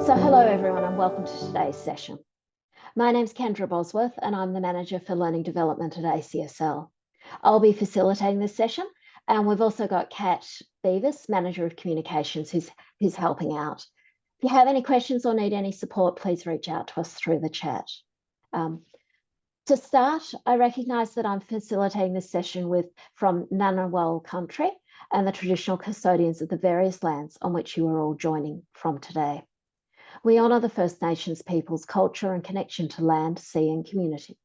So hello everyone and welcome to today's session. My name's Kendra Bosworth and I'm the Manager for Learning Development at ACSL. I'll be facilitating this session, and we've also got Kat Beavis, Manager of Communications, who's helping out. If you have any questions or need any support, please reach out to us through the chat. To start, I recognise that I'm facilitating this session from Ngunnawal country and the traditional custodians of the various lands on which you are all joining from today. We honour the First Nations people's culture and connection to land, sea and community.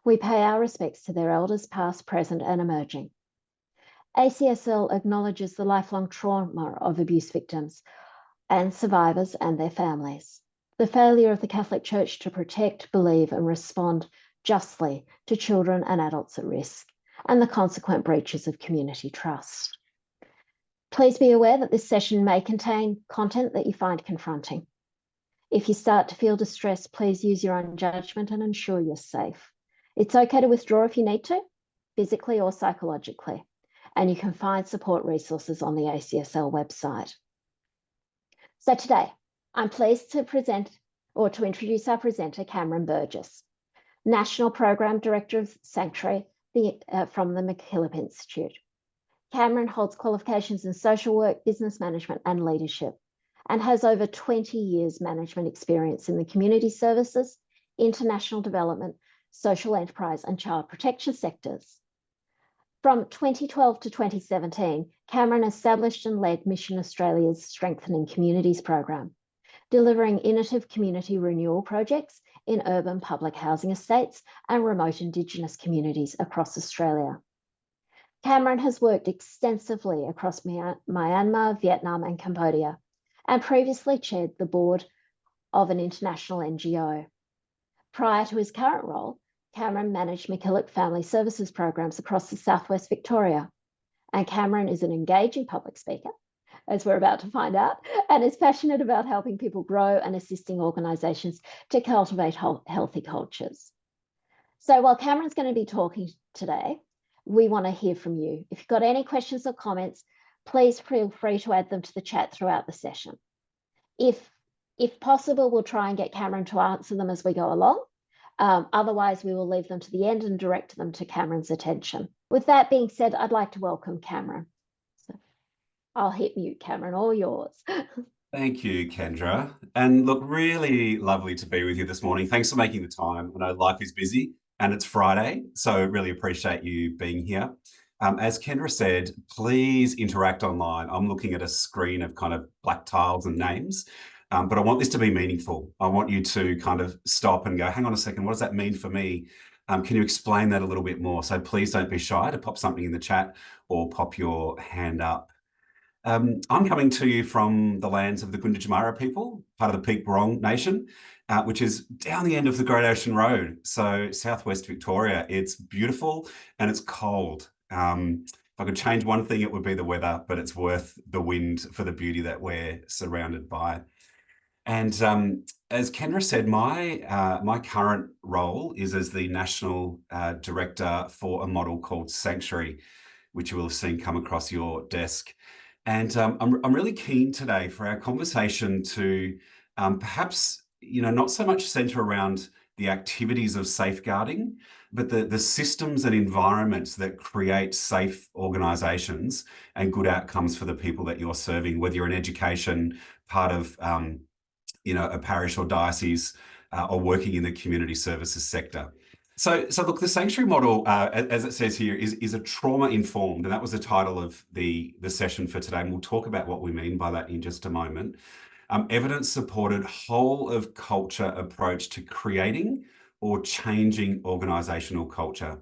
We pay our respects to their elders past, present and emerging. ACSL acknowledges the lifelong trauma of abuse victims and survivors and their families. The failure of the Catholic Church to protect, believe and respond justly to children and adults at risk, and the consequent breaches of community trust. Please be aware that this session may contain content that you find confronting. If you start to feel distressed, please use your own judgment and ensure you're safe. It's okay to withdraw if you need to, physically or psychologically, and you can find support resources on the ACSL website. So today, I'm pleased to introduce our presenter, Cameron Burgess, National Program Director of Sanctuary from the MacKillop Institute. Cameron holds qualifications in social work, business management and leadership, and has over 20 years management experience in the community services, international development, social enterprise and child protection sectors. From 2012 to 2017, Cameron established and led Mission Australia's Strengthening Communities program, delivering innovative community renewal projects in urban public housing estates and remote Indigenous communities across Australia. Cameron has worked extensively across Myanmar, Vietnam and Cambodia, and previously chaired the board of an international NGO. Prior to his current role, Cameron managed MacKillop Family Services programs across the southwest Victoria. And Cameron is an engaging public speaker, as we're about to find out, and is passionate about helping people grow and assisting organisations to cultivate healthy cultures. So while Cameron's going to be talking today, we want to hear from you. If you've got any questions or comments, please feel free to add them to the chat throughout the session. If possible, we'll try and get Cameron to answer them as we go along. Otherwise, we will leave them to the end and direct them to Cameron's attention. With that being said, I'd like to welcome Cameron. So I'll hit mute, Cameron, all yours. Thank you, Kendra. And look, really lovely to be with you this morning. Thanks for making the time. I know life is busy and it's Friday, so really appreciate you being here. As Kendra said, please interact online. I'm looking at a screen of kind of black tiles and names, but I want this to be meaningful. I want you to kind of stop and go, hang on a second, what does that mean for me? Can you explain that a little bit more? So please don't be shy to pop something in the chat or pop your hand up. I'm coming to you from the lands of the Gunditjmara people, part of the Peak Barong Nation, which is down the end of the Great Ocean Road. So southwest Victoria, it's beautiful and it's cold. If I could change one thing, it would be the weather, but it's worth the wind for the beauty that we're surrounded by. And as Kendra said, my current role is as the National Director for a model called Sanctuary, which you will have seen come across your desk. And I'm really keen today for our conversation to perhaps, not so much centre around the activities of safeguarding, but the systems and environments that create safe organisations and good outcomes for the people that you're serving, whether you're in education, part of a parish or diocese, or working in the community services sector. So look, the sanctuary model, as it says here, is a trauma-informed, and that was the title of the session for today, and we'll talk about what we mean by that in just a moment. Evidence-supported whole of culture approach to creating or changing organisational culture.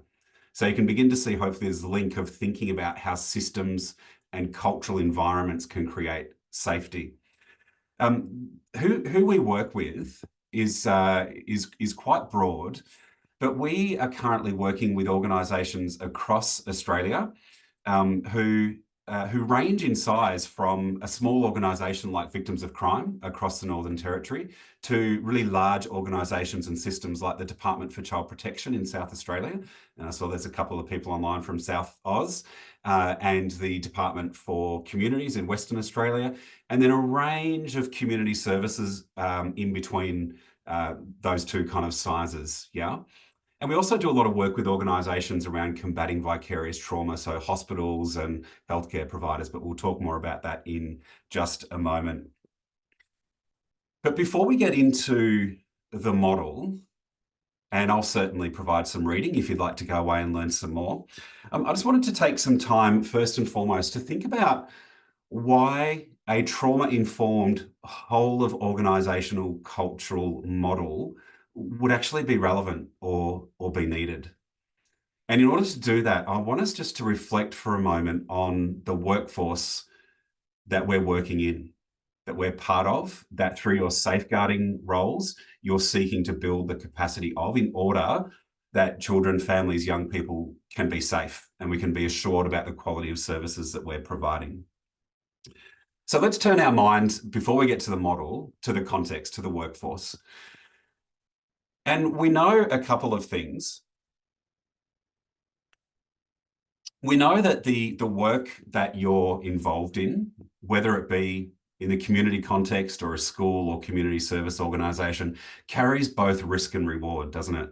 So you can begin to see, hopefully, there's a link of thinking about how systems and cultural environments can create safety. Who we work with is quite broad, but we are currently working with organisations across Australia who who range in size from a small organisation like Victims of Crime across the Northern Territory to really large organisations and systems like the Department for Child Protection in South Australia. And I saw there's a couple of people online from South Oz, and the Department for Communities in Western Australia, and then a range of community services in between those two kind of sizes, yeah? And we also do a lot of work with organisations around combating vicarious trauma, so hospitals and healthcare providers, but we'll talk more about that in just a moment. But before we get into the model, and I'll certainly provide some reading if you'd like to go away and learn some more, I just wanted to take some time first and foremost to think about why a trauma-informed whole of organisational cultural model would actually be relevant or be needed. And in order to do that, I want us just to reflect for a moment on the workforce that we're working in, that we're part of, that through your safeguarding roles, you're seeking to build the capacity of in order that children, families, young people can be safe and we can be assured about the quality of services that we're providing. So let's turn our mind, before we get to the model, to the context, to the workforce. And we know a couple of things. We know that the work that you're involved in, whether it be in the community context or a school or community service organisation, carries both risk and reward, doesn't it?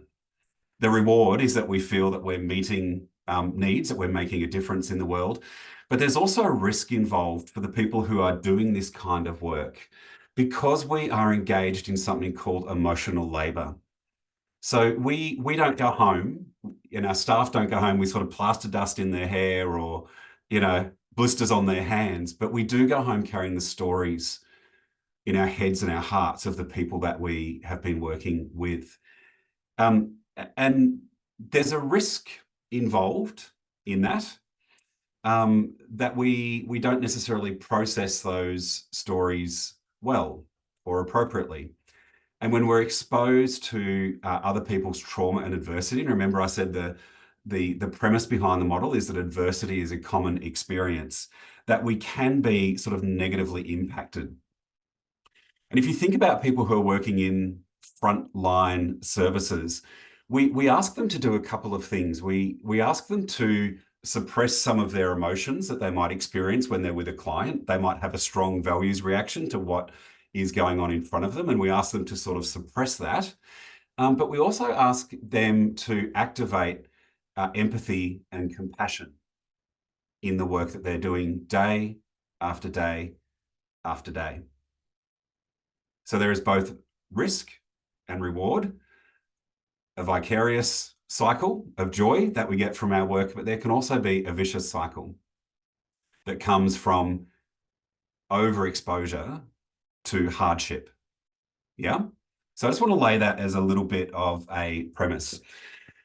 The reward is that we feel that we're meeting needs, that we're making a difference in the world. But there's also a risk involved for the people who are doing this kind of work because we are engaged in something called emotional labour. So we don't go home, and our staff don't go home with sort of plaster dust in their hair or, you know, blisters on their hands, but we do go home carrying the stories in our heads and our hearts of the people that we have been working with. And there's a risk involved in that, that we don't necessarily process those stories well or appropriately. And when we're exposed to other people's trauma and adversity, and remember I said the premise behind the model is that adversity is a common experience, that we can be sort of negatively impacted. And if you think about people who are working in frontline services, we ask them to do a couple of things. We ask them to suppress some of their emotions that they might experience when they're with a client. They might have a strong values reaction to what is going on in front of them, and we ask them to sort of suppress that. But we also ask them to activate empathy and compassion in the work that they're doing day after day after day. So there is both risk and reward, a vicarious cycle of joy that we get from our work, but there can also be a vicious cycle that comes from overexposure to hardship. Yeah. So I just want to lay that as a little bit of a premise.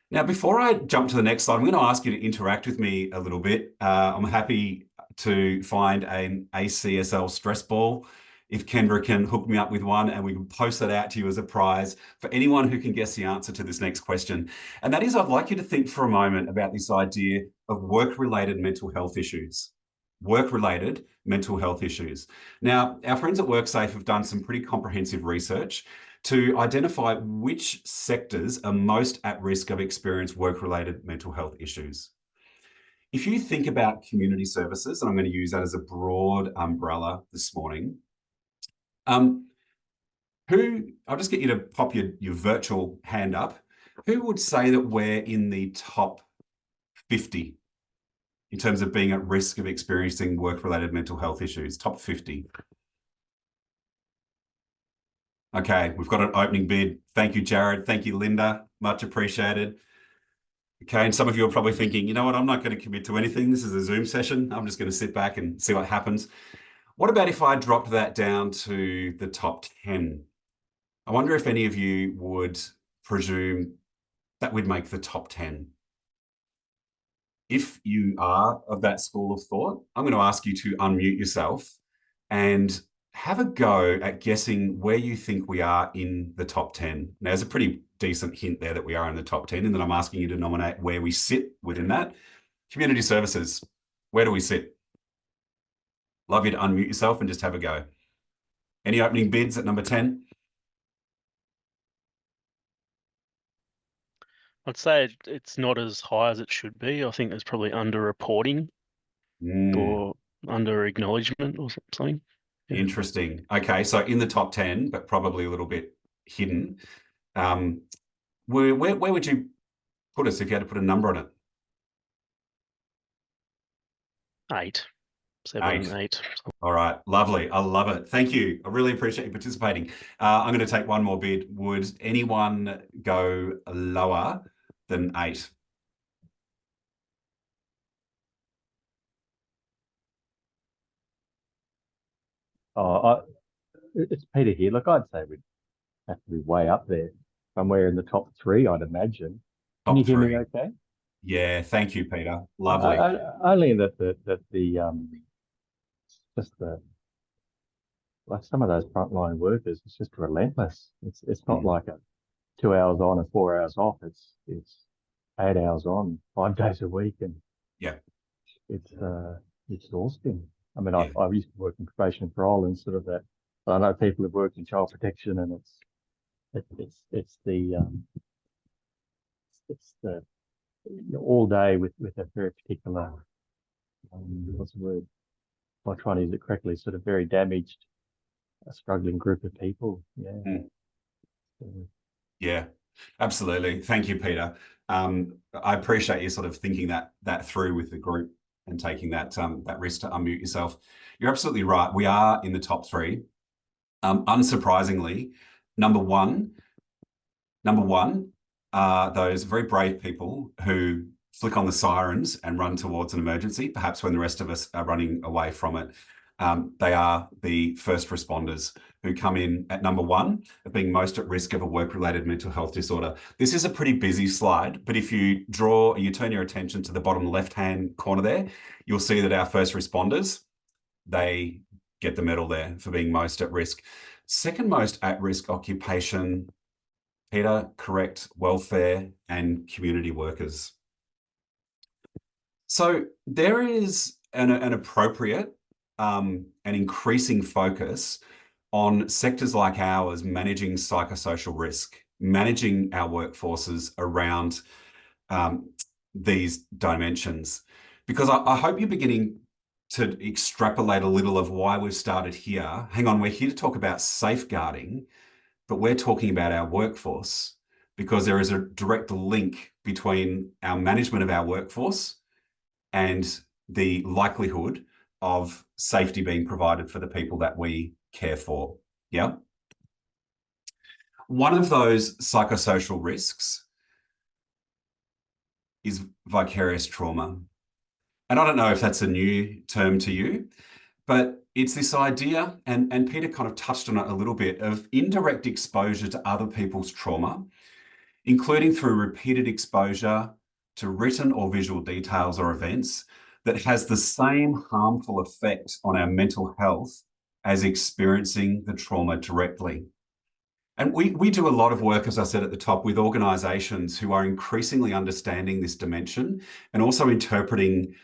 Now, before I jump to the next slide, I'm going to ask you to interact with me a little bit. I'm happy to find an ACSL stress ball if Kendra can hook me up with one, and we can post that out to you as a prize for anyone who can guess the answer to this next question. And that is, I'd like you to think for a moment about this idea of work-related mental health issues. Work-related mental health issues. Now, our friends at WorkSafe have done some pretty comprehensive research to identify which sectors are most at risk of experiencing work-related mental health issues. If you think about community services, and I'm going to use that as a broad umbrella this morning, I'll just get you to pop your virtual hand up. Who would say that we're in the top 50 in terms of being at risk of experiencing work-related mental health issues? Top 50. Okay, we've got an opening bid. Thank you, Jared. Thank you, Linda. Much appreciated. Okay, and some of you are probably thinking, you know what, I'm not going to commit to anything. This is a Zoom session. I'm just going to sit back and see what happens. What about if I dropped that down to the top 10? I wonder if any of you would presume that we'd make the top 10. If you are of that school of thought, I'm going to ask you to unmute yourself and have a go at guessing where you think we are in the top 10. Now, there's a pretty decent hint there that we are in the top 10, and then I'm asking you to nominate where we sit within that. Community services, where do we sit? love you to unmute yourself and just have a go. Any opening bids at number 10? I'd say it's not as high as it should be. I think there's probably under-reporting or under-acknowledgement or something. Yeah. Interesting. Okay, so in the top 10, but probably a little bit hidden. Where would you put us if you had to put a number on it? 8, 7, 8. All right, lovely. I love it. Thank you. I really appreciate you participating. I'm going to take one more bid. Would anyone go lower than 8? It's Peter here. Look, I'd say we'd have to be way up there, somewhere in the top 3, I'd imagine. Can you hear me okay? Yeah, thank you, Peter. Lovely. Only that like some of those frontline workers, it's just relentless. It's not like a 2 hours on and 4 hours off. It's 8 hours on, 5 days a week, and yeah, it's exhausting. I mean, I used to work in probation and parole and sort of that. But I know people have worked in child protection, and it's the all day with a very particular what's the word? If I try to use it correctly, sort of very damaged, struggling group of people. Yeah. Yeah, absolutely. Thank you, Peter. I appreciate you sort of thinking that through with the group and taking that risk to unmute yourself. You're absolutely right. We are in the top 3. Unsurprisingly, number one are those very brave people who flick on the sirens and run towards an emergency, perhaps when the rest of us are running away from it. They are the first responders who come in at number 1 of being most at risk of a work-related mental health disorder. This is a pretty busy slide, but if you turn your attention to the bottom left-hand corner there, you'll see that our first responders, they get the medal there for being most at risk. Second most at-risk occupation, Peter, correct, welfare and community workers. So there is an appropriate and increasing focus on sectors like ours managing psychosocial risk, managing our workforces around these dimensions. Because I hope you're beginning to extrapolate a little of why we've started here. Hang on, we're here to talk about safeguarding, but we're talking about our workforce because there is a direct link between our management of our workforce and the likelihood of safety being provided for the people that we care for. Yeah. One of those psychosocial risks is vicarious trauma. And I don't know if that's a new term to you, but it's this idea, and Peter kind of touched on it a little bit, of indirect exposure to other people's trauma, including through repeated exposure to written or visual details or events that has the same harmful effect on our mental health as experiencing the trauma directly. And we do a lot of work, as I said at the top, with organisations who are increasingly understanding this dimension and also interpreting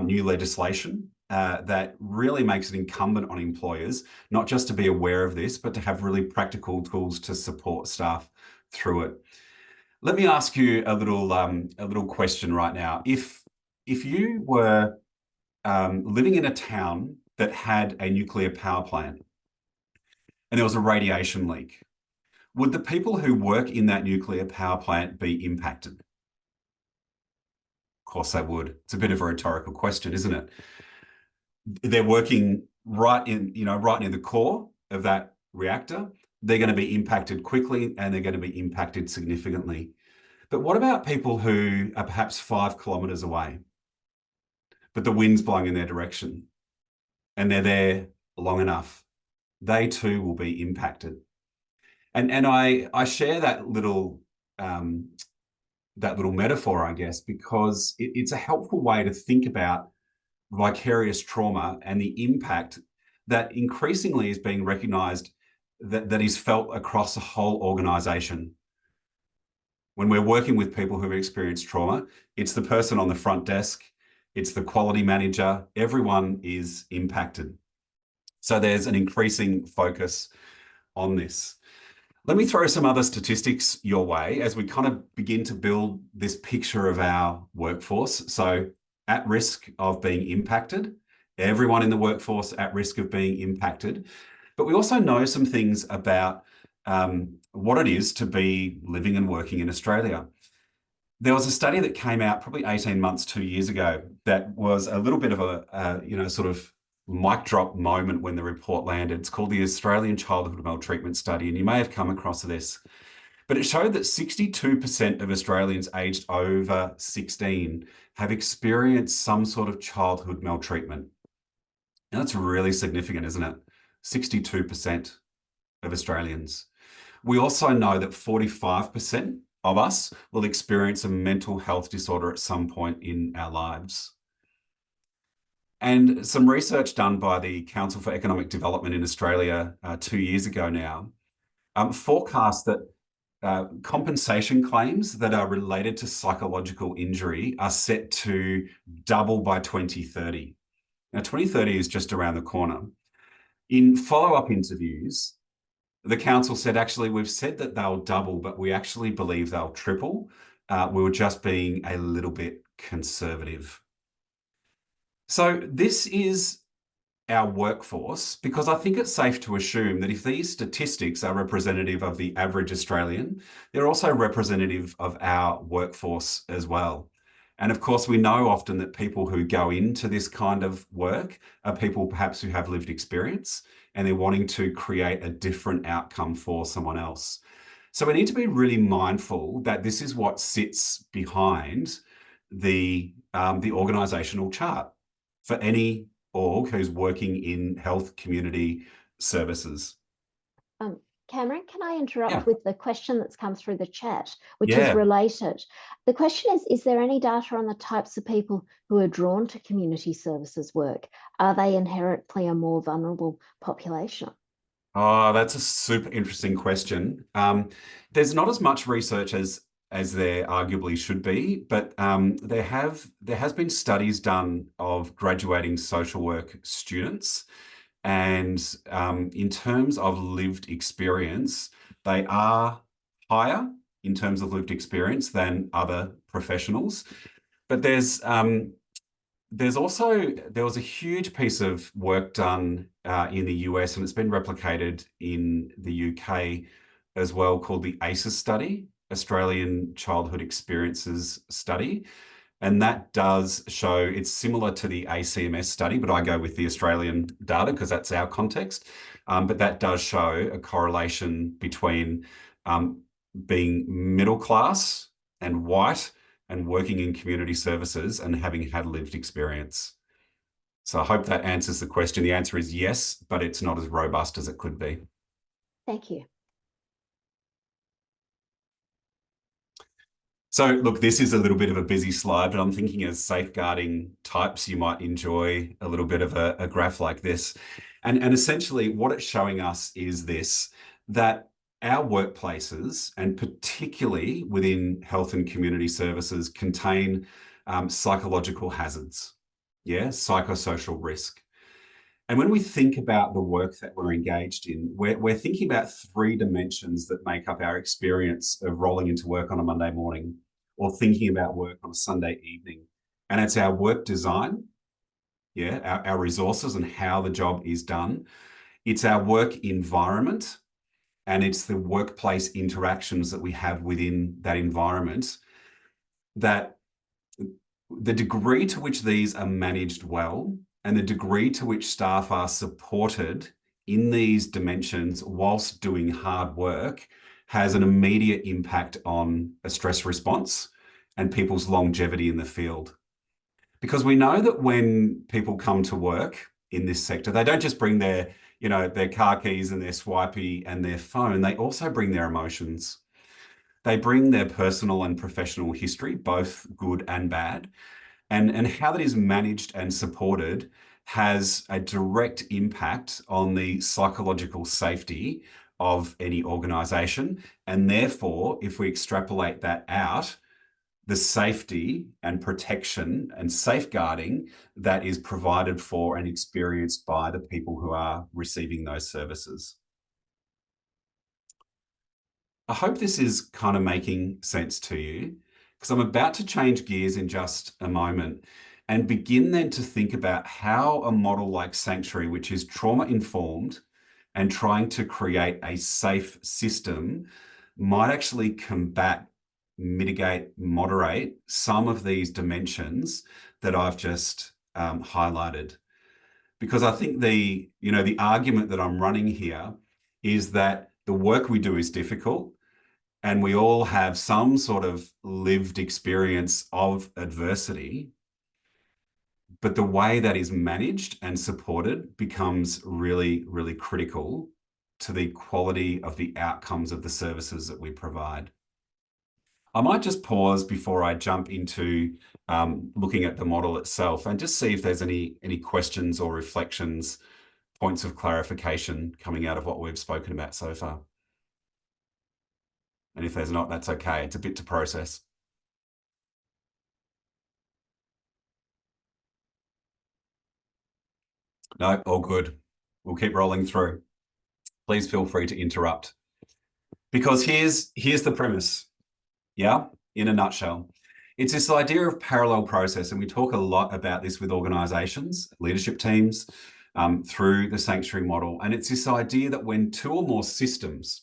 new legislation that really makes it incumbent on employers, not just to be aware of this, but to have really practical tools to support staff through it. Let me ask you a little question right now. If you were living in a town that had a nuclear power plant and there was a radiation leak, would the people who work in that nuclear power plant be impacted? Of course they would. It's a bit of a rhetorical question, isn't it? They're working right near the core of that reactor. They're going to be impacted quickly and they're going to be impacted significantly. But what about people who are perhaps 5 kilometers away, but the wind's blowing in their direction and they're there long enough? They too will be impacted. And I share that little metaphor, I guess, because it's a helpful way to think about vicarious trauma and the impact that increasingly is being recognised that is felt across the whole organisation. When we're working with people who've experienced trauma, it's the person on the front desk, it's the quality manager, everyone is impacted. So there's an increasing focus on this. Let me throw some other statistics your way as we kind of begin to build this picture of our workforce. So at risk of being impacted, everyone in the workforce at risk of being impacted. But we also know some things about what it is to be living and working in Australia. There was a study that came out probably 18 months, 2 years ago, that was a little bit of a, sort of mic drop moment when the report landed. It's called the Australian Childhood Maltreatment Study, and you may have come across this. But it showed that 62% of Australians aged over 16 have experienced some sort of childhood maltreatment. Now, that's really significant, isn't it? 62% of Australians. We also know that 45% of us will experience a mental health disorder at some point in our lives. And some research done by the Council for Economic Development in Australia 2 years ago now forecast that compensation claims that are related to psychological injury are set to double by 2030. Now, 2030 is just around the corner. In follow-up interviews, the council said, actually, we've said that they'll double, but we actually believe they'll triple. We were just being a little bit conservative. So this is our workforce, because I think it's safe to assume that if these statistics are representative of the average Australian, they're also representative of our workforce as well. And of course, we know often that people who go into this kind of work are people perhaps who have lived experience and they're wanting to create a different outcome for someone else. So we need to be really mindful that this is what sits behind the organisational chart for any org who's working in health community services. Cameron, can I interrupt Yeah. with the question that's come through the chat, which Yeah. is related? The question is there any data on the types of people who are drawn to community services work? Are they inherently a more vulnerable population? Oh, that's a super interesting question. There's not as much research as there arguably should be, but there has been studies done of graduating social work students, and in terms of lived experience, they are higher in terms of lived experience than other professionals. But there was a huge piece of work done in the US, and it's been replicated in the UK as well, called the ACES study, Australian Childhood Experiences Study. And that does show, it's similar to the ACMS study, but I go with the Australian data because that's our context. But that does show a correlation between being middle class and white and working in community services and having had lived experience. So I hope that answers the question. The answer is yes, but it's not as robust as it could be. Thank you. So look, this is a little bit of a busy slide, but I'm thinking as safeguarding types, you might enjoy a little bit of a graph like this. And essentially what it's showing us is this, that our workplaces, and particularly within health and community services, contain psychological hazards, psychosocial risk. And when we think about the work that we're engaged in, we're thinking about 3 dimensions that make up our experience of rolling into work on a Monday morning or thinking about work on a Sunday evening. And it's our work design, our resources and how the job is done. It's our work environment, and it's the workplace interactions that we have within that environment, that the degree to which these are managed well and the degree to which staff are supported in these dimensions whilst doing hard work has an immediate impact on a stress response and people's longevity in the field. Because we know that when people come to work in this sector, they don't just bring their car keys and their swipey and their phone, they also bring their emotions. They bring their personal and professional history, both good and bad. And how that is managed and supported has a direct impact on the psychological safety of any organisation. And therefore, if we extrapolate that out, the safety and protection and safeguarding that is provided for and experienced by the people who are receiving those services. I hope this is kind of making sense to you, because I'm about to change gears in just a moment and begin then to think about how a model like Sanctuary, which is trauma-informed and trying to create a safe system, might actually combat, mitigate, moderate some of these dimensions that I've just highlighted. Because I think the argument that I'm running here is that the work we do is difficult, and we all have some sort of lived experience of adversity, but the way that is managed and supported becomes really, really critical to the quality of the outcomes of the services that we provide. I might just pause before I jump into looking at the model itself and just see if there's any questions or reflections, points of clarification coming out of what we've spoken about so far. And if there's not, that's okay. It's a bit to process. No, all good. We'll keep rolling through. Please feel free to interrupt. Because here's the premise, yeah, in a nutshell. It's this idea of parallel process, and we talk a lot about this with organisations, leadership teams, through the Sanctuary model. And it's this idea that when two or more systems,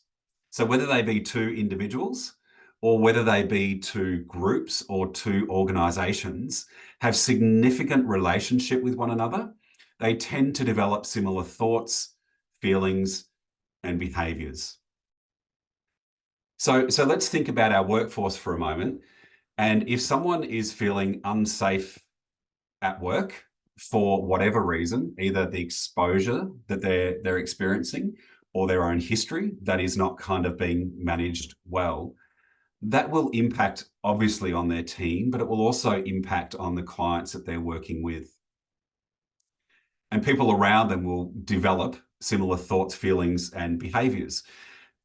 so whether they be two individuals or whether they be two groups or two organisations, have significant relationship with one another, they tend to develop similar thoughts, feelings, and behaviours. So let's think about our workforce for a moment. And if someone is feeling unsafe at work for whatever reason, either the exposure that they're experiencing or their own history that is not kind of being managed well, that will impact obviously on their team, but it will also impact on the clients that they're working with. And people around them will develop similar thoughts, feelings, and behaviours.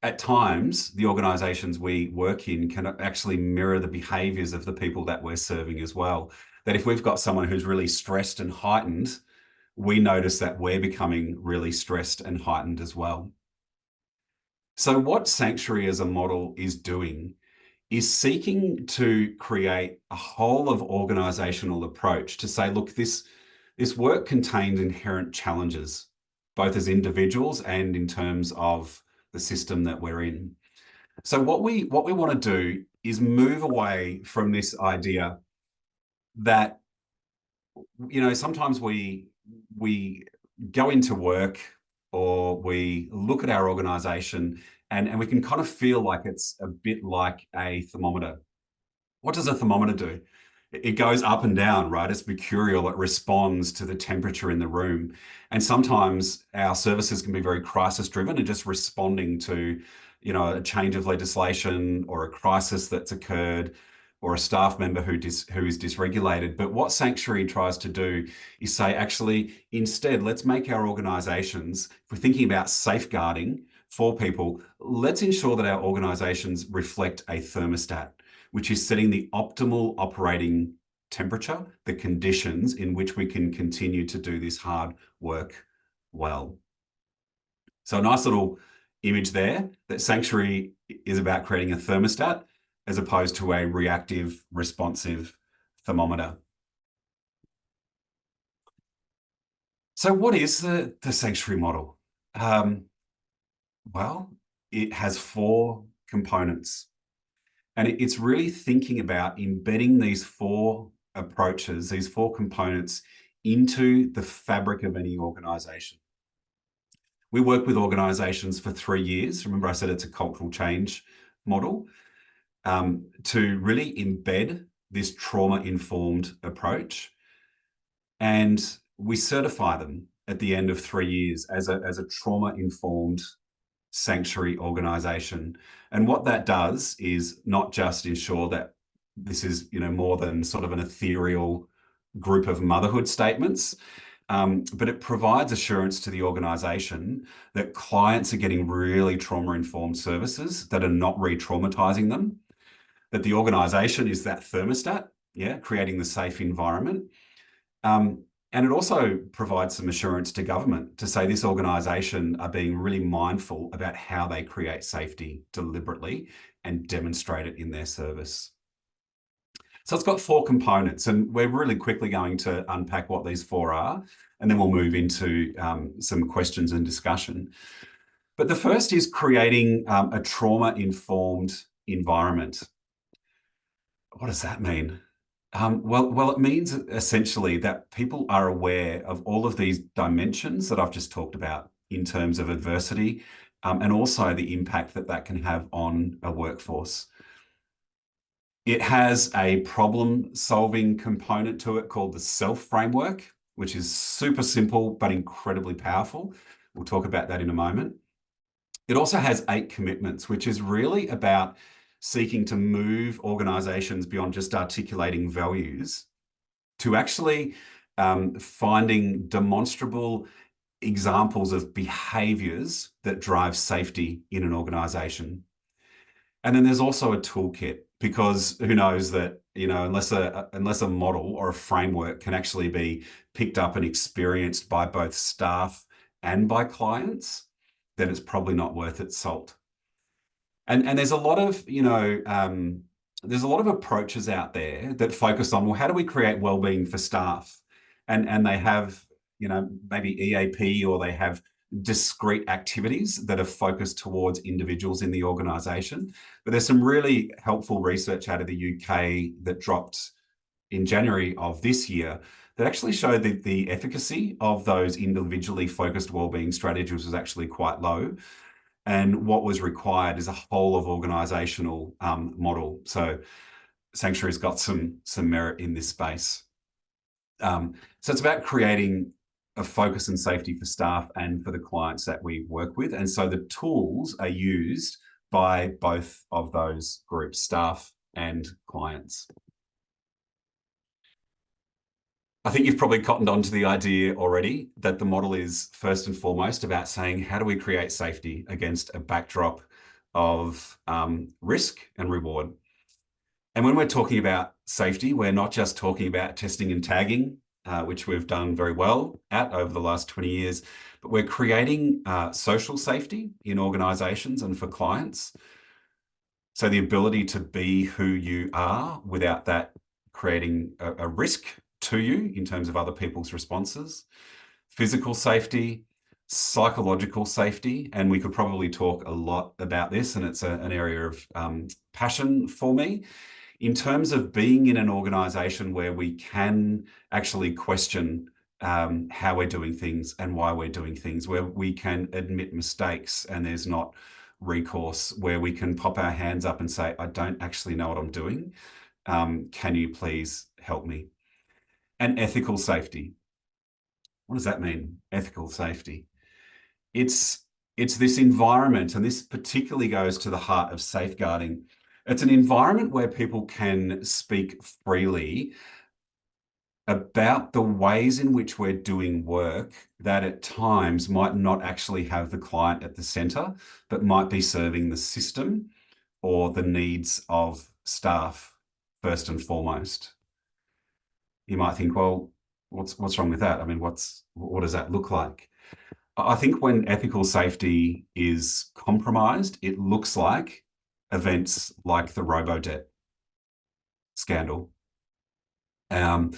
At times, the organisations we work in can actually mirror the behaviours of the people that we're serving as well. That if we've got someone who's really stressed and heightened, we notice that we're becoming really stressed and heightened as well. So what Sanctuary as a model is doing is seeking to create a whole of organisational approach to say, look, this work contains inherent challenges, both as individuals and in terms of the system that we're in. So what we want to do is move away from this idea that, sometimes we go into work or we look at our organisation and we can kind of feel like it's a bit like a thermometer. What does a thermometer do? It goes up and down, right? It's mercurial. It responds to the temperature in the room. And sometimes our services can be very crisis driven and just responding to, a change of legislation or a crisis that's occurred or a staff member who is dysregulated. But what Sanctuary tries to do is say, actually, instead, let's make our organisations, if we're thinking about safeguarding for people, let's ensure that our organisations reflect a thermostat, which is setting the optimal operating temperature, the conditions in which we can continue to do this hard work well. So a nice little image there, that Sanctuary is about creating a thermostat as opposed to a reactive, responsive thermometer. So what is the Sanctuary model? Well, it has 4 components. And it's really thinking about embedding these 4 approaches, these 4 components into the fabric of any organisation. We work with organisations for 3 years. Remember, I said it's a cultural change model, to really embed this trauma-informed approach. And we certify them at the end of 3 years as a trauma-informed Sanctuary organisation. And what that does is not just ensure that this is, more than sort of an ethereal group of motherhood statements, but it provides assurance to the organisation that clients are getting really trauma-informed services that are not re-traumatising them, that the organisation is that thermostat, yeah, creating the safe environment. And it also provides some assurance to government to say this organisation are being really mindful about how they create safety deliberately and demonstrate it in their service. So it's got 4 components, and we're really quickly going to unpack what these 4 are, and then we'll move into some questions and discussion. But the first is creating a trauma-informed environment. What does that mean? Well, it means essentially that people are aware of all of these dimensions that I've just talked about in terms of adversity, and also the impact that that can have on a workforce. It has a problem-solving component to it called the SELF framework, which is super simple but incredibly powerful. We'll talk about that in a moment. It also has 8 commitments, which is really about seeking to move organisations beyond just articulating values to actually finding demonstrable examples of behaviours that drive safety in an organisation. And then there's also a toolkit, because who knows that, you know, unless a model or a framework can actually be picked up and experienced by both staff and by clients, then it's probably not worth its salt. And there's a lot of, you know, there's a lot of approaches out there that focus on, well, how do we create wellbeing for staff? And they have, you know, maybe EAP, or they have discrete activities that are focused towards individuals in the organisation. But there's some really helpful research out of the UK that dropped in January of this year that actually showed that the efficacy of those individually focused wellbeing strategies was actually quite low. And what was required is a whole of organisational model. So Sanctuary's got some merit in this space. So it's about creating a focus and safety for staff and for the clients that we work with. And so the tools are used by both of those groups, staff and clients. I think you've probably cottoned on to the idea already that the model is first and foremost about saying, how do we create safety against a backdrop of risk and reward? And when we're talking about safety, we're not just talking about testing and tagging, which we've done very well at over the last 20 years, but we're creating social safety in organisations and for clients. So the ability to be who you are without that creating a risk to you in terms of other people's responses, physical safety, psychological safety, and we could probably talk a lot about this, and it's an area of passion for me, in terms of being in an organisation where we can actually question how we're doing things and why we're doing things, where we can admit mistakes and there's not recourse, where we can pop our hands up and say, I don't actually know what I'm doing. Can you please help me? And ethical safety. What does that mean? Ethical safety. It's this environment, and this particularly goes to the heart of safeguarding. It's an environment where people can speak freely about the ways in which we're doing work that at times might not actually have the client at the centre, but might be serving the system or the needs of staff first and foremost. You might think, well, what's wrong with that? I mean, what does that look like? I think when ethical safety is compromised, it looks like events like the Robodebt scandal. And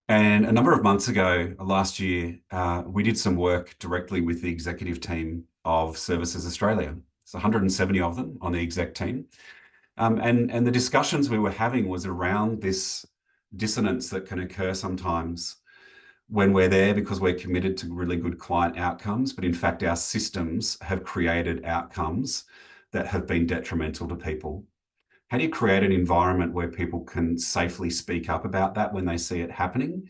a number of months ago, last year, we did some work directly with the executive team of Services Australia. It's 170 of them on the exec team. And the discussions we were having was around this dissonance that can occur sometimes when we're there because we're committed to really good client outcomes, but in fact, our systems have created outcomes that have been detrimental to people. How do you create an environment where people can safely speak up about that when they see it happening,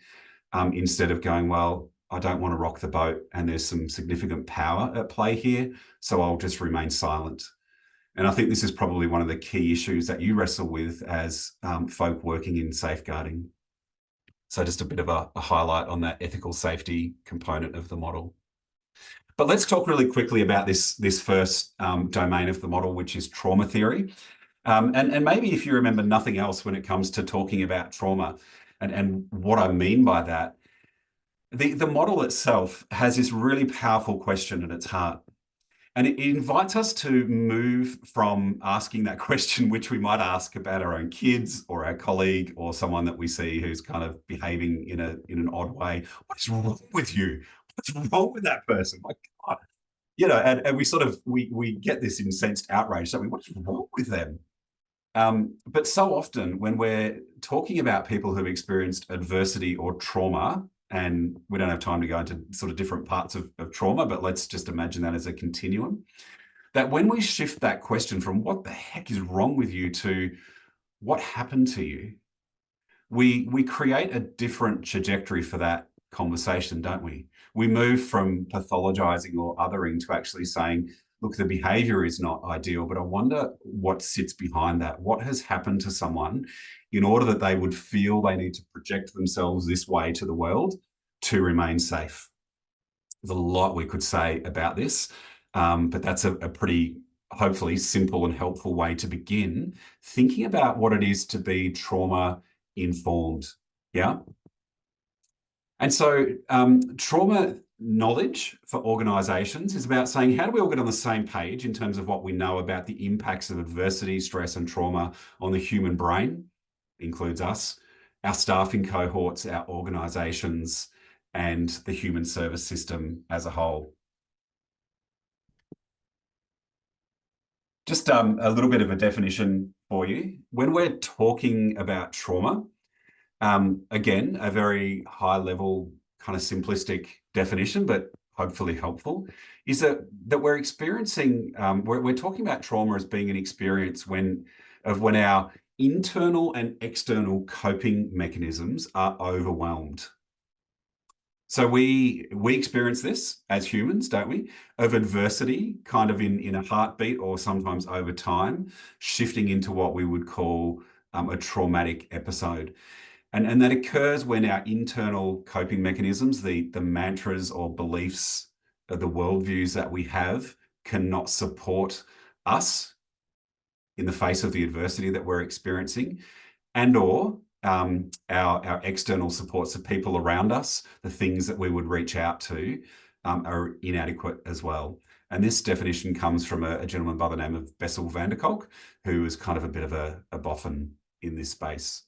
instead of going, well, I don't want to rock the boat and there's some significant power at play here, so I'll just remain silent. And I think this is probably one of the key issues that you wrestle with as folk working in safeguarding. So just a bit of a highlight on that ethical safety component of the model. But let's talk really quickly about this first domain of the model, which is trauma theory. And maybe if you remember nothing else when it comes to talking about trauma, and what I mean by that, the model itself has this really powerful question at its heart. And it invites us to move from asking that question, which we might ask about our own kids or our colleague or someone that we see who's kind of behaving in an odd way. What's wrong with you? What's wrong with that person? My God. You know, and we sort of, we get this incensed outrage, don't we? What's wrong with them? But so often when we're talking about people who've experienced adversity or trauma, and we don't have time to go into sort of different parts of trauma, but let's just imagine that as a continuum, that when we shift that question from what the heck is wrong with you to what happened to you, we create a different trajectory for that conversation, don't we? We move from pathologizing or othering to actually saying, look, the behavior is not ideal, but I wonder what sits behind that. What has happened to someone in order that they would feel they need to project themselves this way to the world to remain safe? There's a lot we could say about this, but that's a pretty, hopefully, simple and helpful way to begin thinking about what it is to be trauma informed. Yeah. And so trauma knowledge for organisations is about saying, how do we all get on the same page in terms of what we know about the impacts of adversity, stress and trauma on the human brain, includes us, our staffing cohorts, our organisations, and the human service system as a whole. Just a little bit of a definition for you. When we're talking about trauma, again, a very high level kind of simplistic definition, but hopefully helpful, is that we're experiencing, we're talking about trauma as being an experience when our internal and external coping mechanisms are overwhelmed. So we experience this as humans, don't we? Of adversity, kind of in a heartbeat or sometimes over time, shifting into what we would call a traumatic episode. And that occurs when our internal coping mechanisms, the mantras or beliefs, the worldviews that we have cannot support us in the face of the adversity that we're experiencing, and or our external supports of people around us, the things that we would reach out to, are inadequate as well. And this definition comes from a gentleman by the name of Bessel van der Kolk, who is kind of a bit of a boffin in this space.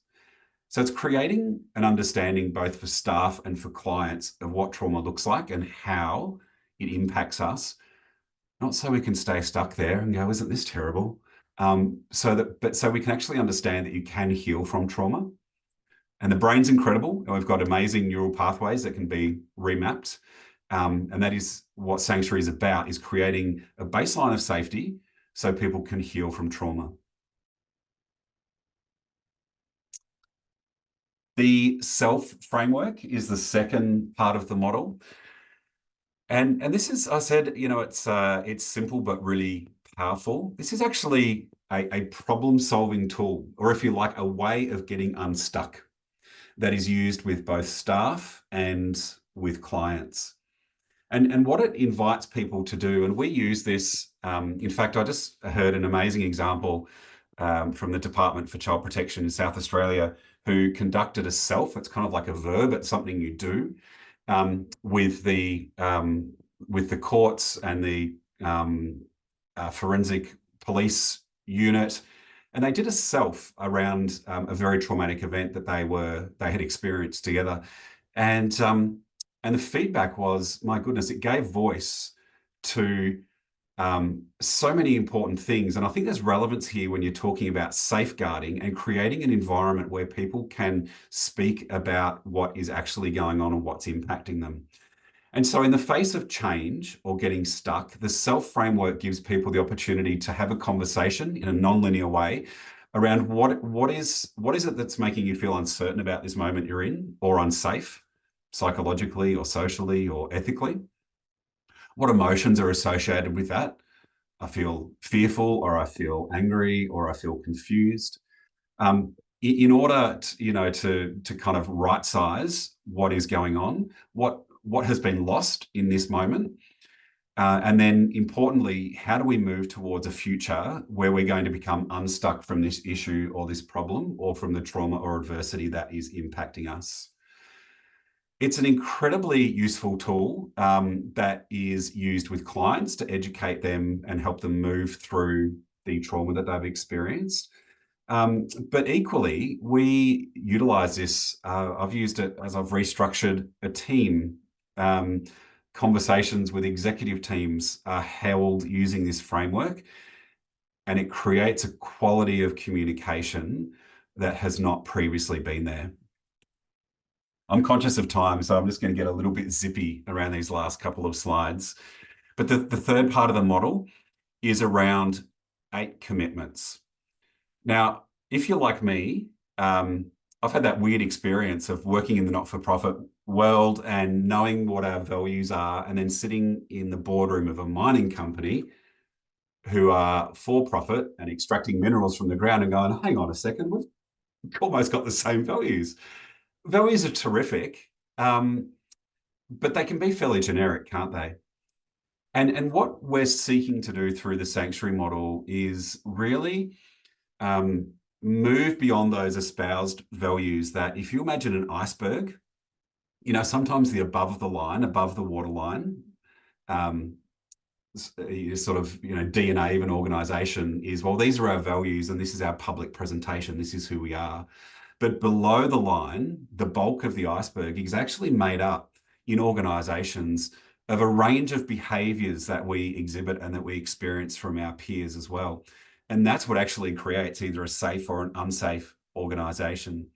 So it's creating an understanding both for staff and for clients of what trauma looks like and how it impacts us, not so we can stay stuck there and go, isn't this terrible? So we can actually understand that you can heal from trauma. And the brain's incredible, and we've got amazing neural pathways that can be remapped. And that is what Sanctuary is about, is creating a baseline of safety so people can heal from trauma. The self framework is the second part of the model. And this is, I said, you know, it's simple but really powerful. This is actually a problem-solving tool, or if you like, a way of getting unstuck, that is used with both staff and with clients. And what it invites people to do, and we use this, in fact, I just heard an amazing example from the Department for Child Protection in South Australia, who conducted a self, it's kind of like a verb, it's something you do, with the courts and the forensic police unit. And they did a self around a very traumatic event that they had experienced together. And the feedback was, my goodness, it gave voice to so many important things. And I think there's relevance here when you're talking about safeguarding and creating an environment where people can speak about what is actually going on and what's impacting them. And so in the face of change or getting stuck, the self framework gives people the opportunity to have a conversation in a non-linear way around what is it that's making you feel uncertain about this moment you're in, or unsafe, psychologically or socially or ethically. What emotions are associated with that? I feel fearful, or I feel angry, or I feel confused. In order to kind of right size what is going on, what has been lost in this moment, And then importantly, how do we move towards a future where we're going to become unstuck from this issue or this problem or from the trauma or adversity that is impacting us? It's an incredibly useful tool that is used with clients to educate them and help them move through the trauma that they've experienced. But equally, we utilize this. I've used it as I've restructured a team. Conversations with executive teams are held using this framework, and it creates a quality of communication that has not previously been there. I'm conscious of time, so I'm just going to get a little bit zippy around these last couple of slides. But the third part of the model is around 8 commitments. Now, if you're like me, I've had that weird experience of working in the not-for-profit world and knowing what our values are, and then sitting in the boardroom of a mining company who are for-profit and extracting minerals from the ground and going, hang on a second, we've almost got the same values. Values are terrific, but they can be fairly generic, can't they? And what we're seeking to do through the Sanctuary model is really move beyond those espoused values that, if you imagine an iceberg, you know, sometimes the above the line, above the waterline, sort of, you know, DNA of an organization is, well, these are our values and this is our public presentation, this is who we are. But below the line, the bulk of the iceberg is actually made up in organizations of a range of behaviors that we exhibit and that we experience from our peers as well. And that's what actually creates either a safe or an unsafe organization.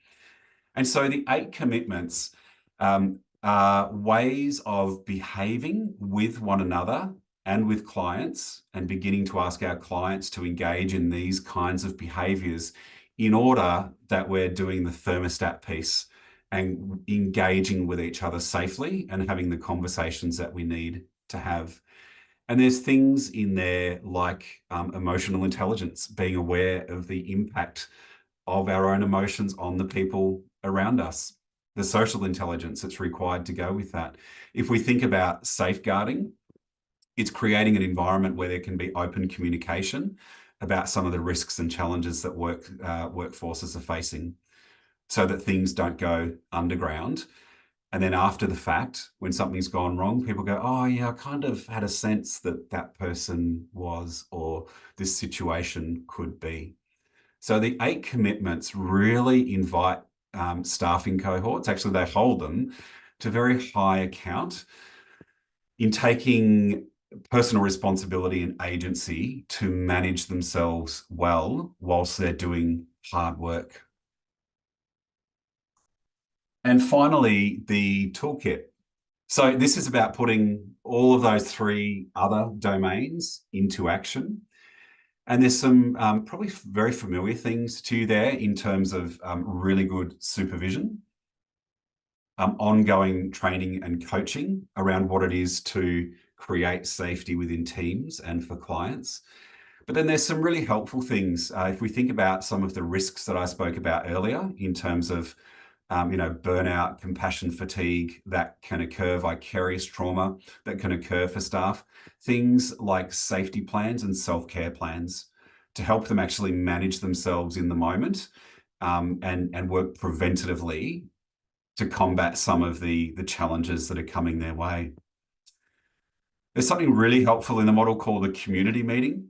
And so the 8 commitments are ways of behaving with one another and with clients, and beginning to ask our clients to engage in these kinds of behaviors in order that we're doing the thermostat piece and engaging with each other safely and having the conversations that we need to have. And there's things in there like emotional intelligence, being aware of the impact of our own emotions on the people around us, the social intelligence that's required to go with that. If we think about safeguarding, it's creating an environment where there can be open communication about some of the risks and challenges that workforces are facing, so that things don't go underground. And then after the fact, when something's gone wrong, people go, oh yeah, I kind of had a sense that that person was, or this situation could be. So the 8 commitments really invite staffing cohorts, actually they hold them to very high account in taking personal responsibility and agency to manage themselves well whilst they're doing hard work. And finally, the toolkit. So this is about putting all of those 3 other domains into action. And there's some probably very familiar things to you there in terms of really good supervision, ongoing training and coaching around what it is to create safety within teams and for clients. But then there's some really helpful things. If we think about some of the risks that I spoke about earlier in terms of you know, burnout, compassion fatigue that can occur, vicarious trauma that can occur for staff, things like safety plans and self-care plans to help them actually manage themselves in the moment and work preventatively to combat some of the challenges that are coming their way. There's something really helpful in the model called the community meeting,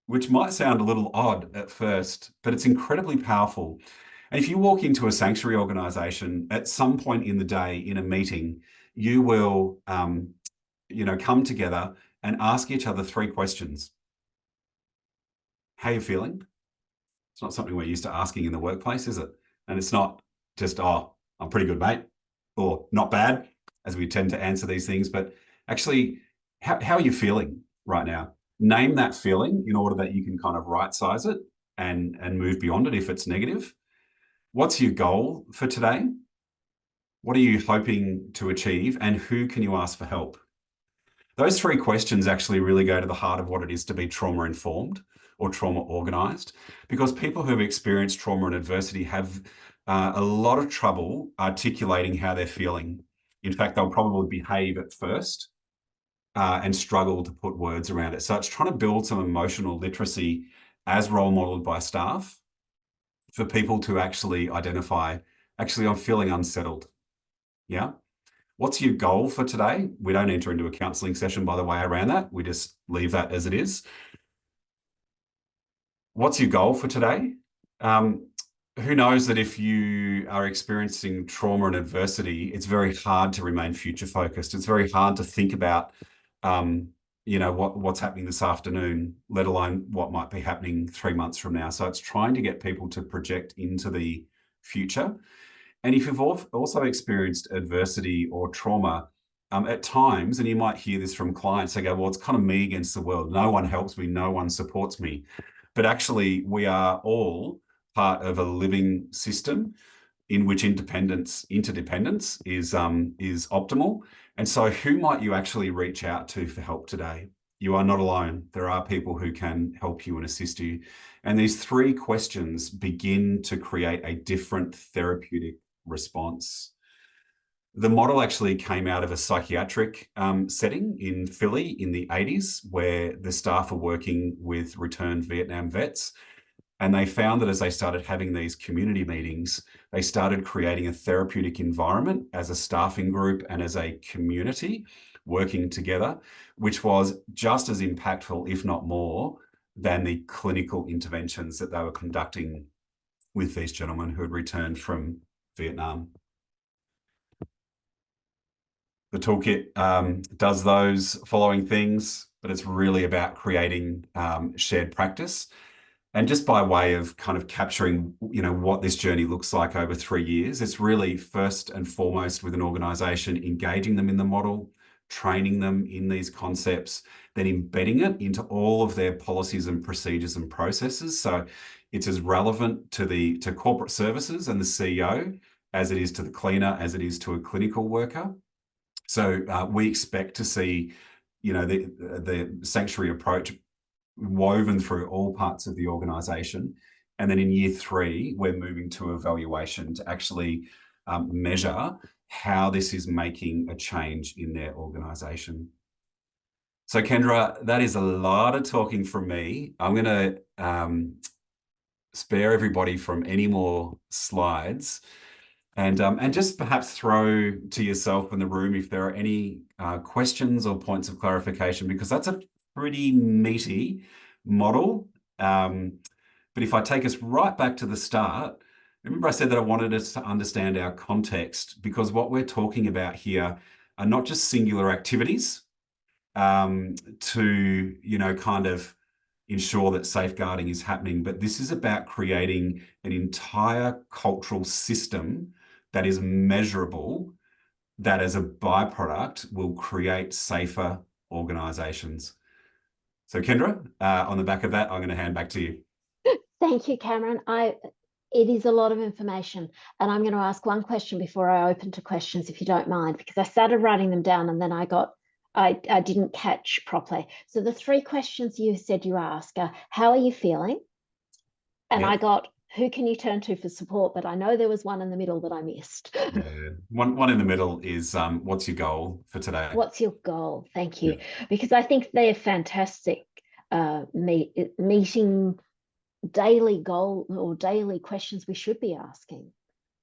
which might sound a little odd at first, but it's incredibly powerful. And if you walk into a sanctuary organisation at some point in the day in a meeting, you will, you know, come together and ask each other 3 questions. How are you feeling? It's not something we're used to asking in the workplace, is it? And it's not just, oh, I'm pretty good, mate, or not bad, as we tend to answer these things, but actually, how are you feeling right now? Name that feeling in order that you can kind of right-size it and move beyond it if it's negative. What's your goal for today? What are you hoping to achieve, and who can you ask for help? Those 3 questions actually really go to the heart of what it is to be trauma-informed or trauma-organised, because people who have experienced trauma and adversity have a lot of trouble articulating how they're feeling. In fact, they'll probably behave at first and struggle to put words around it. So it's trying to build some emotional literacy as role modeled by staff for people to actually identify, actually, I'm feeling unsettled. Yeah. What's your goal for today? We don't enter into a counselling session, by the way, around that. We just leave that as it is. What's your goal for today? Who knows that if you are experiencing trauma and adversity, it's very hard to remain future focused. It's very hard to think about, what's happening this afternoon, let alone what might be happening 3 months from now. So it's trying to get people to project into the future. And if you've also experienced adversity or trauma, at times, and you might hear this from clients, they go, well, it's kind of me against the world. No one helps me, no one supports me. But actually, we are all part of a living system in which interdependence is optimal. And so who might you actually reach out to for help today? You are not alone. There are people who can help you and assist you. And these 3 questions begin to create a different therapeutic response. The model actually came out of a psychiatric setting in Philly in the 80s, where the staff are working with returned Vietnam vets. And they found that as they started having these community meetings, they started creating a therapeutic environment as a staffing group and as a community working together, which was just as impactful, if not more, than the clinical interventions that they were conducting with these gentlemen who had returned from Vietnam. The toolkit does those following things, but it's really about creating shared practice. And just by way of kind of capturing, what this journey looks like over 3 years, it's really first and foremost with an organisation, engaging them in the model, training them in these concepts, then embedding it into all of their policies and procedures and processes. So it's as relevant to corporate services and the CEO as it is to the cleaner, as it is to a clinical worker. So we expect to see, the sanctuary approach woven through all parts of the organisation. And then in year 3, we're moving to evaluation to actually measure how this is making a change in their organisation. So Kendra, that is a lot of talking from me. I'm going to spare everybody from any more slides. And just perhaps throw to yourself in the room if there are any questions or points of clarification, because that's a pretty meaty model. But if I take us right back to the start, remember I said that I wanted us to understand our context, because what we're talking about here are not just singular activities to, kind of ensure that safeguarding is happening, but this is about creating an entire cultural system that is measurable, that as a byproduct will create safer organisations. So Kendra, on the back of that, I'm going to hand back to you. Thank you, Cameron. It is a lot of information, and I'm going to ask one question before I open to questions, if you don't mind, because I started writing them down and then I didn't catch properly. So the 3 questions you said you ask are, how are you feeling? And Yep. I got, who can you turn to for support? But I know there was one in the middle that I missed. One in the middle is, what's your goal for today? What's your goal? Thank you. Yeah. Because I think they're fantastic meeting daily goal or daily questions we should be asking.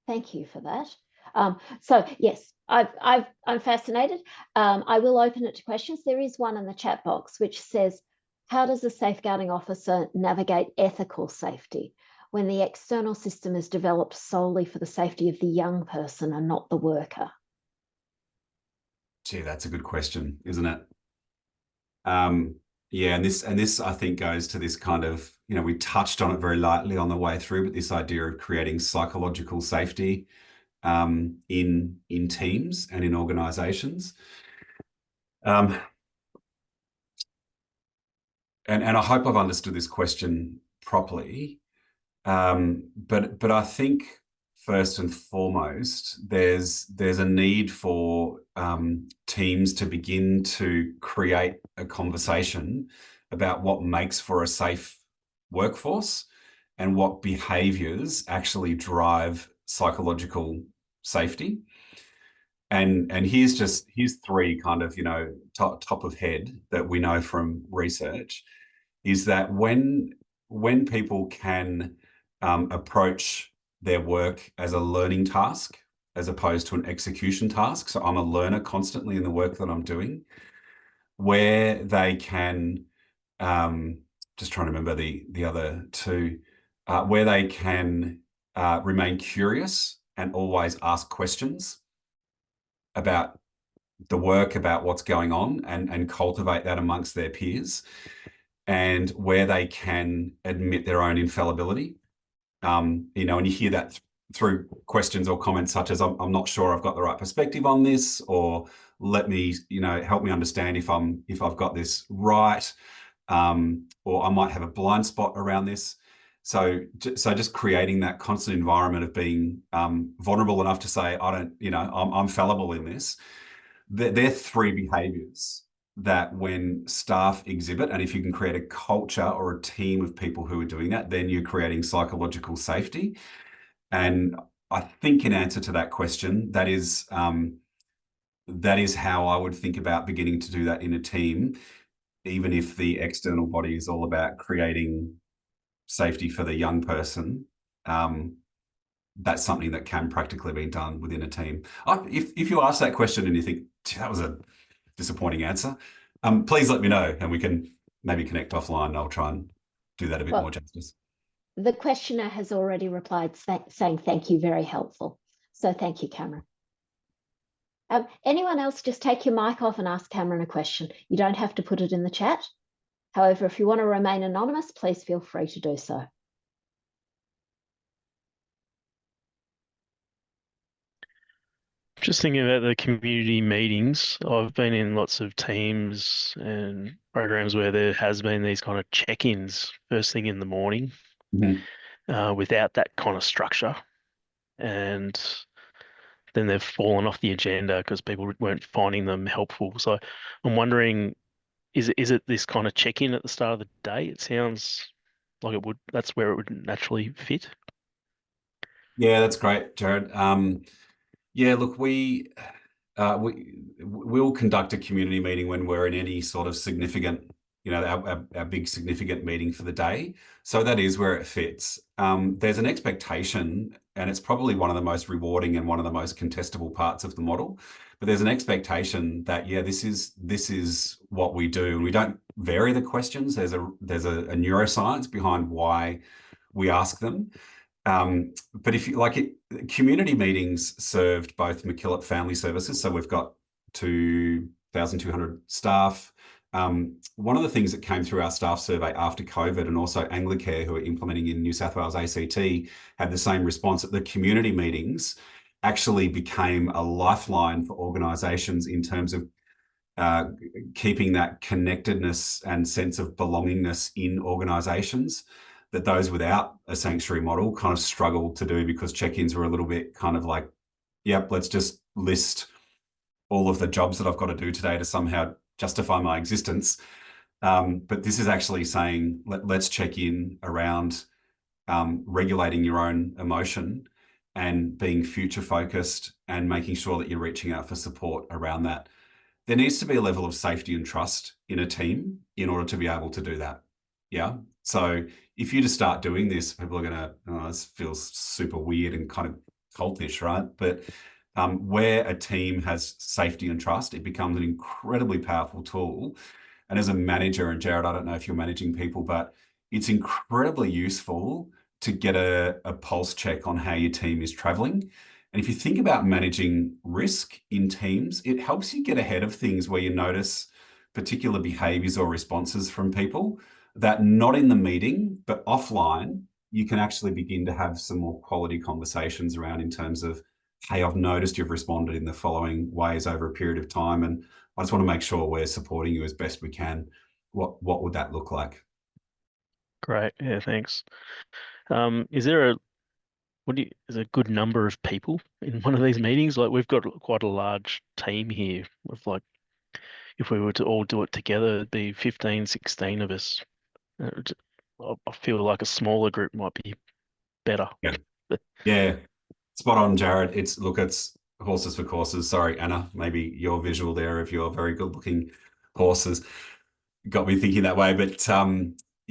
Thank you for that. So yes, I'm fascinated. I will open it to questions. There is one in the chat box which says, how does a safeguarding officer navigate ethical safety when the external system is developed solely for the safety of the young person and not the worker? Gee, that's a good question, isn't it? Yeah, and this I think goes to this kind of, we touched on it very lightly on the way through, but this idea of creating psychological safety in teams and in organisations. And I hope I've understood this question properly. But I think first and foremost, there's a need for teams to begin to create a conversation about what makes for a safe workforce and what behaviours actually drive psychological safety. And here's three kind of, top of head that we know from research, is that when people can approach their work as a learning task as opposed to an execution task. So I'm a learner constantly in the work that I'm doing, where they can, just trying to remember the other two, where they can remain curious and always ask questions about the work, about what's going on, and cultivate that amongst their peers, and where they can admit their own infallibility. And you hear that through questions or comments such as, I'm not sure I've got the right perspective on this, or let me, help me understand if I've got this right, or I might have a blind spot around this. So just creating that constant environment of being vulnerable enough to say, I'm fallible in this. They're three behaviors that when staff exhibit, and if you can create a culture or a team of people who are doing that, then you're creating psychological safety. And I think in answer to that question, that is how I would think about beginning to do that in a team, even if the external body is all about creating safety for the young person. That's something that can practically be done within a team. If you ask that question and you think, that was a disappointing answer, please let me know and we can maybe connect offline. I'll try and do that a bit more justice. The questioner has already replied saying thank you, very helpful. So thank you, Cameron. Anyone else, just take your mic off and ask Cameron a question. You don't have to put it in the chat. However, if you want to remain anonymous, please feel free to do so. Just thinking about the community meetings, I've been in lots of teams and programs where there has been these kind of check-ins first thing in the morning, without that kind of structure. And then they've fallen off the agenda because people weren't finding them helpful. So I'm wondering, is it this kind of check-in at the start of the day? It sounds like that's where it would naturally fit. Yeah, that's great, Jared. Yeah, look, we'll conduct a community meeting when we're in any sort of significant, our big significant meeting for the day. So that is where it fits. There's an expectation, and it's probably one of the most rewarding and one of the most contestable parts of the model. But there's an expectation that, this is what we do, and we don't vary the questions. There's a neuroscience behind why we ask them. But if you like it, community meetings served both MacKillop Family Services, so we've got 2,200 staff. One of the things that came through our staff survey after COVID, and also Anglicare, who are implementing in New South Wales ACT, had the same response, that the community meetings actually became a lifeline for organisations in terms of keeping that connectedness and sense of belongingness in organisations that those without a sanctuary model kind of struggled to do, because check-ins were a little bit kind of like, yep, let's just list all of the jobs that I've got to do today to somehow justify my existence. But this is actually saying, let's check in around regulating your own emotion and being future focused and making sure that you're reaching out for support around that. There needs to be a level of safety and trust in a team in order to be able to do that. Yeah. So if you just start doing this, people are going to, this feels super weird and kind of cultish, right? But where a team has safety and trust, it becomes an incredibly powerful tool. And as a manager, and Jared, I don't know if you're managing people, but it's incredibly useful to get a pulse check on how your team is traveling. And if you think about managing risk in teams, it helps you get ahead of things where you notice particular behaviors or responses from people that not in the meeting, but offline, you can actually begin to have some more quality conversations around in terms of, hey, I've noticed you've responded in the following ways over a period of time, and I just want to make sure we're supporting you as best we can. What would that look like? Great. Yeah, thanks. Is there a good number of people in one of these meetings? Like, we've got quite a large team here with, like, if we were to all do it together, it'd be 15, 16 of us. I feel like a smaller group might be better. Yeah. Yeah. Spot on, Jared. It's horses for courses. Sorry, Anna, maybe your visual there of your very good looking horses got me thinking that way. But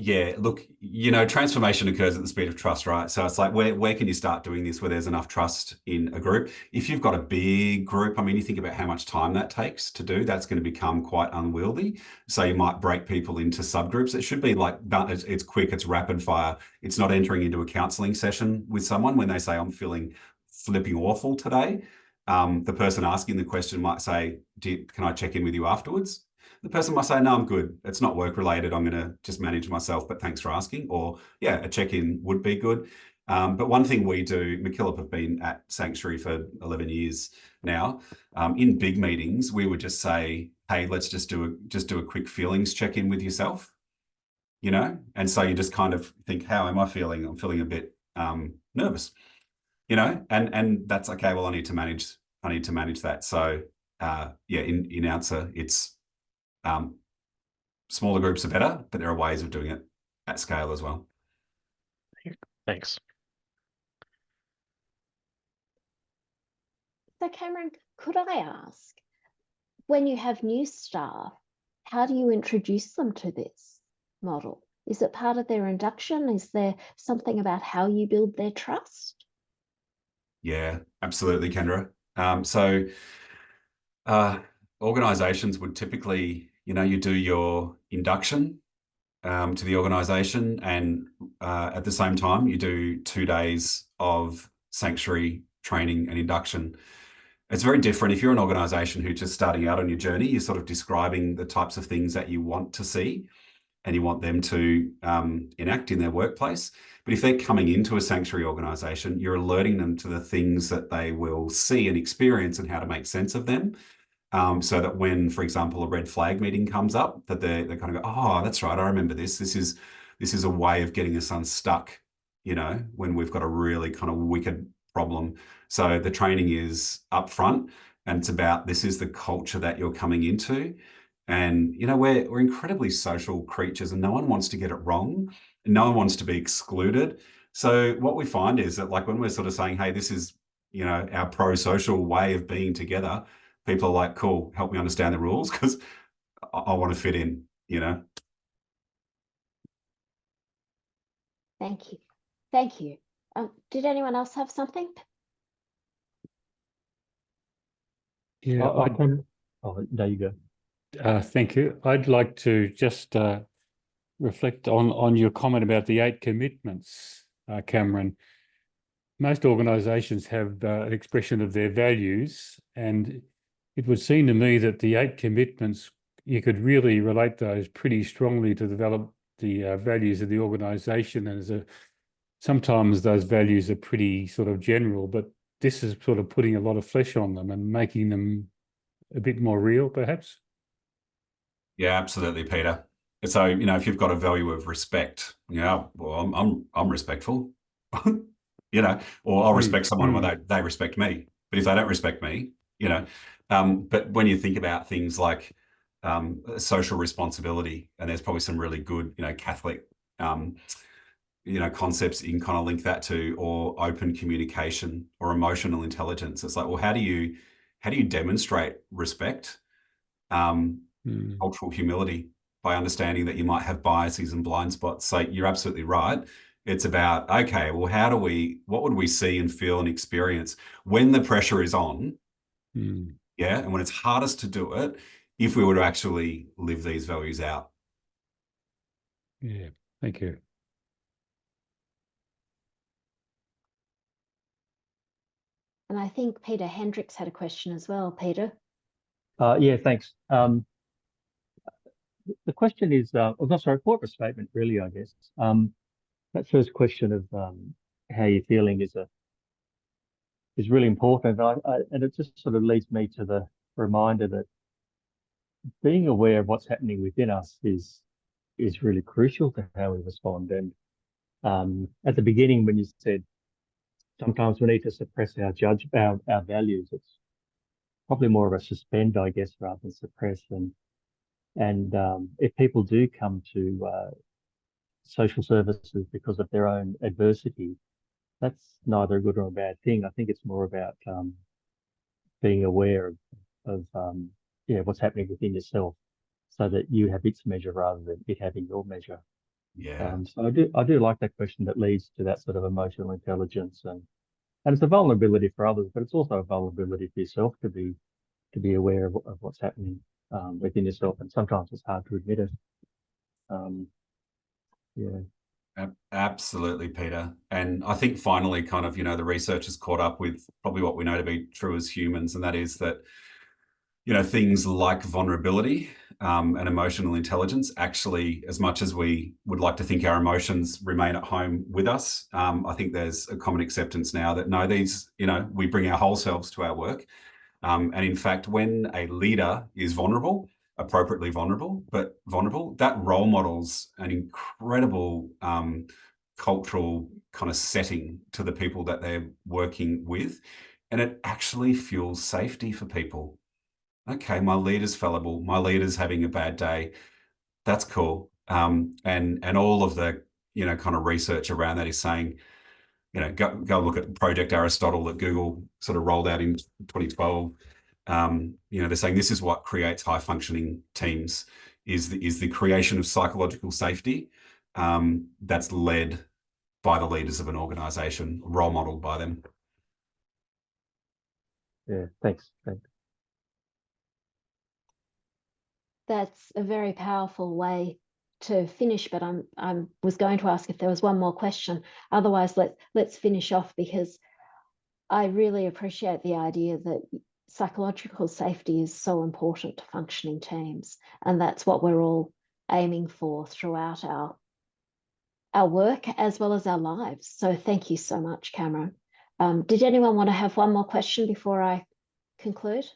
yeah, look, you know, transformation occurs at the speed of trust, right? So it's like, where can you start doing this where there's enough trust in a group? If you've got a big group, I mean, you think about how much time that takes to do, that's going to become quite unwieldy. So you might break people into subgroups. It should be like, it's quick, it's rapid fire. It's not entering into a counseling session with someone when they say, I'm feeling flipping awful today. The person asking the question might say, can I check in with you afterwards? The person might say, no, I'm good. It's not work related. I'm going to just manage myself, but thanks for asking. Or yeah, a check-in would be good. But one thing we do, MacKillop have been at Sanctuary for 11 years now. In big meetings, we would just say, hey, let's just do a quick feelings check-in with yourself, you know? And so you just kind of think, how am I feeling? I'm feeling a bit nervous, you know? And that's okay. Well, I need to manage that. So yeah, in answer, it's smaller groups are better, but there are ways of doing it at scale as well. Thanks. So Cameron, could I ask, when you have new staff, how do you introduce them to this model? Is it part of their induction? Is there something about how you build their trust? Yeah, absolutely, Kendra. So organizations would typically, you know, you do your induction to the organization, and at the same time, you do 2 days of Sanctuary training and induction. It's very different. If you're an organization who's just starting out on your journey, you're sort of describing the types of things that you want to see and you want them to enact in their workplace. But if they're coming into a Sanctuary organization, you're alerting them to the things that they will see and experience and how to make sense of them. So that when, for example, a red flag meeting comes up, that they kind of go, oh, that's right, I remember this. This is a way of getting us unstuck, you know, when we've got a really kind of wicked problem. So the training is upfront, and it's about, this is the culture that you're coming into. And, you know, we're incredibly social creatures, and no one wants to get it wrong. No one wants to be excluded. So what we find is that, like, when we're sort of saying, hey, this is, you know, our pro-social way of being together, people are like, cool, help me understand the rules, because I want to fit in, you know? Thank you. Thank you. Did anyone else have something? Yeah, I can. Oh, there you go. thank you. I'd like to just reflect on your comment about the 8 commitments, Cameron. Most organisations have an expression of their values, and it would seem to me that the 8 commitments, you could really relate those pretty strongly to develop the values of the organisation. And sometimes those values are pretty sort of general, but this is sort of putting a lot of flesh on them and making them a bit more real, perhaps. Yeah, absolutely, Peter. So, you know, if you've got a value of respect, yeah, well, I'm respectful, you know, or I'll respect someone when they respect me. But if they don't respect me, you know, but when you think about things like social responsibility, and there's probably some really good, you know, Catholic, you know, concepts you can kind of link that to, or open communication or emotional intelligence. It's like, well, how do you demonstrate respect? Cultural humility, by understanding that you might have biases and blind spots. So you're absolutely right. It's about, okay, well, what would we see and feel and experience when the pressure is on? Yeah. And when it's hardest to do it, if we were to actually live these values out. Yeah, thank you. And I think Peter Hendricks had a question as well. Peter? Yeah, thanks. The question is, oh, no, sorry, more of a statement, really, I guess. That first question of how you're feeling is really important. And it just sort of leads me to the reminder that being aware of what's happening within us is really crucial to how we respond. And at the beginning, when you said sometimes we need to suppress our values, it's probably more of a suspend, I guess, rather than suppress. And if people do come to social services because of their own adversity, that's neither a good or a bad thing. I think it's more about being aware of what's happening within yourself, so that you have its measure rather than it having your measure. Yeah. So I do like that question that leads to that sort of emotional intelligence, and it's a vulnerability for others, but it's also a vulnerability for yourself to be aware of what's happening within yourself, and sometimes it's hard to admit it. Absolutely, Peter. And I think finally, kind of, the research has caught up with probably what we know to be true as humans, and that is that, things like vulnerability and emotional intelligence, actually, as much as we would like to think our emotions remain at home with us, I think there's a common acceptance now that no, these, we bring our whole selves to our work. And in fact, when a leader is vulnerable, appropriately vulnerable, that role models an incredible cultural kind of setting to the people that they're working with. And it actually fuels safety for people. Okay, my leader's fallible, my leader's having a bad day. That's cool. And all of the, kind of research around that is saying, go look at Project Aristotle that Google sort of rolled out in 2012. They're saying this is what creates high functioning teams, is the creation of psychological safety that's led by the leaders of an organization, role modeled by them. Yeah, thanks. That's a very powerful way to finish, but I was going to ask if there was one more question. Otherwise, let's finish off, because I really appreciate the idea that psychological safety is so important to functioning teams, and that's what we're all aiming for throughout our work as well as our lives. So thank you so much, Cameron. Did anyone want to have one more question before I conclude?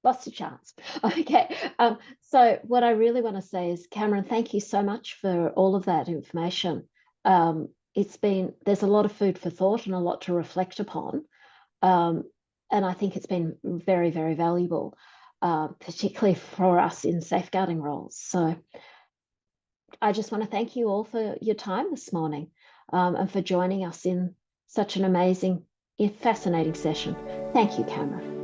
Lost a chance. Okay. So what I really want to say is, Cameron, thank you so much for all of that information. There's a lot of food for thought and a lot to reflect upon. And I think it's been very, very valuable, particularly for us in safeguarding roles. So I just want to thank you all for your time this morning, and for joining us in such an amazing, fascinating session. Thank you, Cameron.